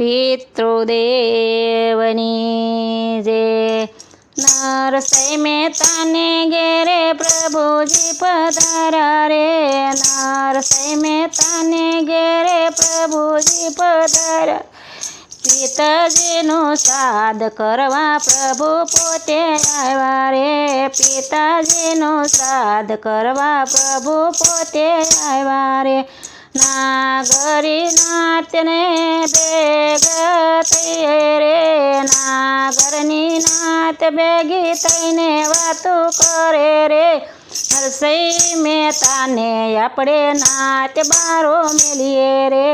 પિતૃદેવની જય। નરસિંહ મહેતાને ઘેરે પ્રભુજી પધાર્યા રે, નરસિંહ મહેતાને ઘેરે પ્રભુજી પધાર્યા। પિતાજીનું શ્રાદ્ધ કરવા પ્રભુ પોતે આવ્યા રે, પિતાજીનું શ્રાદ્ધ કરવા પ્રભુ પોતે આવ્યા રે। નાગરી નાચને ભેગા થઈએ રે, નાગરની નાત ભેગી થઈને વાતો કરે રે। નરસિંહ મહેતાને આપણે નાત બારો મેલીએ રે,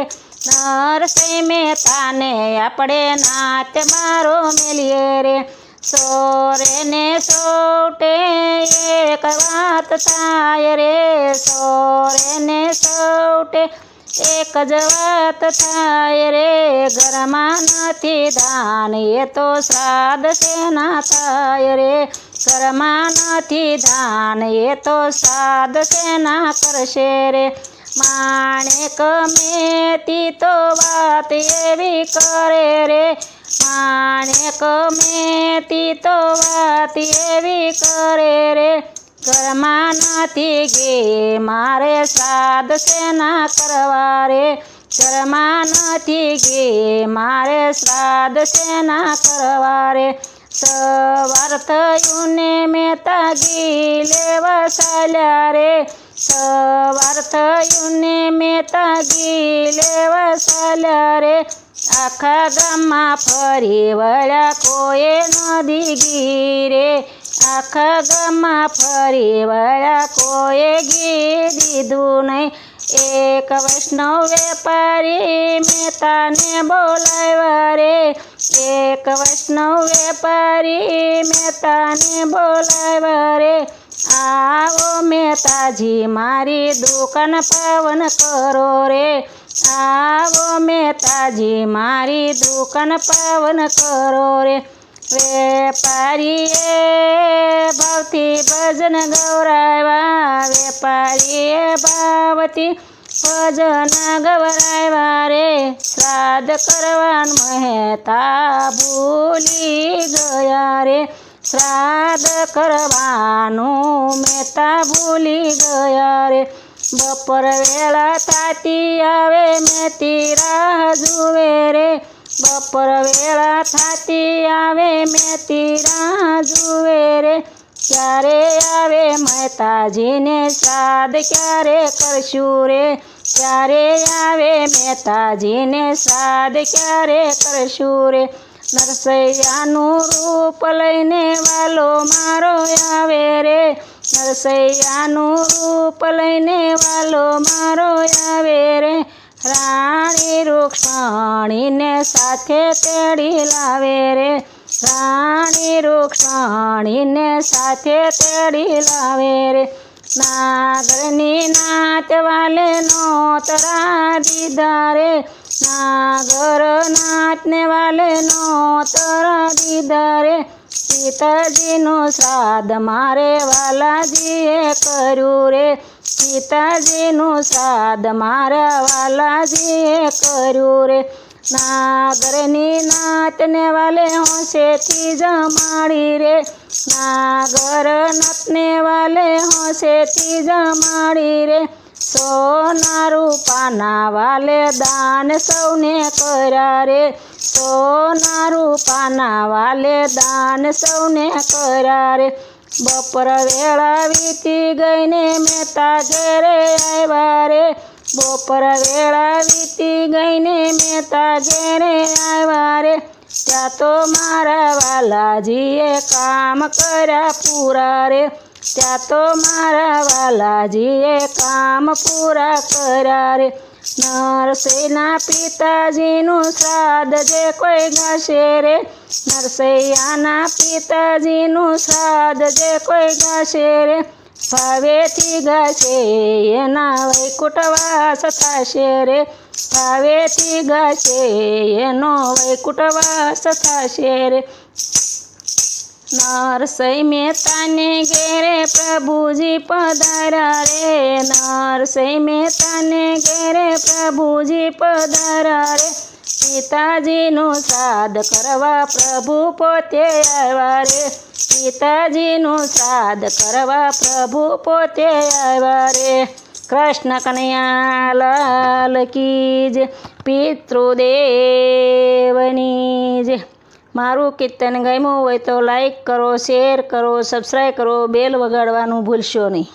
નરસિંહ મહેતાને આપણે નાત બારો મેલીએ રે। સોરે ને સોટે એક વાત થાય રે, સોરે ને સોટે એક જ વાત થાય રે। ઘરમાં નથી ધાન એ તો શ્રાદ્ધ શેના થાય રે, ઘરમાં નથી ધાન એ તો શ્રાદ્ધ શેના કરશે રે। માણેક મેતી તો વાત એવી કરે રે, માણેક મેતી તો વાત એવી કરે રે। ઘરમાં નથી ઘી મારે શ્રાદ્ધ શેના કરવા રે, ઘરમાં નથી ઘી મારે શ્રાદ્ધ શેના કરવા રે। સવાર થયું ને મહેતા ઘી લેવા ચાલ્યા રે, સવાર થયું ને મહેતા ઘી લેવા ચાલ્યા રે। આખા ગામમાં ફરી વળ્યા કોઈએ નદી ઘી રે, આખા ગામમાં ફરી વળ્યા કોઈએ ઘી દીધું નહીં। એક વૈષ્ણવ વેપારી મહેતાને બોલાવ્યા રે, એક વૈષ્ણવ વેપારી મહેતાને બોલાવ્યા રે। આવો મહેતાજી મારી દુકાન પાવન કરો રે, આવો મહેતાજી મારી દુકાન પાવન કરો રે। વેપારીએ ભાવથી ભજન ગૌરાવ્યા, વેપારીએ ભાવથી ભજન ગૌરાવ્યા રે। શ્રાદ્ધ કરવાનું મહેતા ભૂલી ગયા રે, શ્રાદ્ધ કરવાનું મહેતા ભૂલી ગયા રે। બપોર વેળા થાતી આવે મહેતી રાહ જુએ રે, બપોર વેળા થાતી આવે મહેતી રાહ જુએ રે। ક્યારે આવે મહેતાજીને શ્રાદ્ધ ક્યારે કરશું રે, ક્યારે આવે મહેતાજીને શ્રાદ્ધ ક્યારે કરશું રે। નરસૈયાનું રૂપ લઈને વાલો મારો આવે રે, નરસૈયાનું રૂપ લઈને વાલો મારો આવે રે। રાણી રૂક્ષ્મણીને સાથે તેડી લાવે રે, રાણી રૂક્ષ્મણીને સાથે તેડી લાવે રે। નાગરની નાત વાલે નોતરા દીધા રે, નાગર નાતને વાલે નોતરા દીધા રે। પિતાજીનું શ્રાદ્ધ મારે વાલાજીએ કર્યું રે, પિતાજીનું શ્રાદ્ધ મારા વાલાજીએ કર્યું રે। નાગરની નાતને વાલે હોંશેથી જમાડી રે, નાગર નાતને વાલે હોંશેથી જમાડી રે। સોના રૂપાના વાલે દાન સૌને કર્યા રે, સોના રૂપાના વાલે દાન સૌને કર્યા રે। બપોર વેળા વીતી ગઈને મહેતા ઘેરે આવ્યા રે, બપોર વેળા વીતી ગઈને મહેતા ઘેરે આવ્યા રે। ત્યાં તો મારા વાલાજીએ કામ કર્યા પૂરા રે, ત્યાં તો મારા વાલાજીએ કામ પૂરા કર્યા રે। નરસિંહના પિતાજીનું શ્રાદ્ધ જે કોઈ ગાશે રે, નરસૈયાના પિતાજીનું શ્રાદ્ધ જે કોઈ ગાશે રે। ભાવેથી ગાશે એના વૈકુંઠવાસ થશે રે, ભાવેથી ગાશે એનો વૈકુંઠવાસ થશે રે। નરસિંહ મહેતાને ઘેરે પ્રભુજી પધાર્યા રે, નરસિંહ મહેતાને ઘેરે પ્રભુજી પધાર્યા રે। પિતાજીનું શ્રાદ્ધ કરવા પ્રભુ પોતે આવ્યા રે પિતાજીનું શ્રાદ્ધ કરવા પ્રભુ પોતે આવ્યા રે કૃષ્ણ કનૈયા લાલ કી જય પિતૃદેવની જય મારું કીર્તન ગમ્યું હોય તો લાઈક કરો શેર કરો સબસ્ક્રાઈબ કરો બેલ વગાડવાનું ભૂલશો નહીં.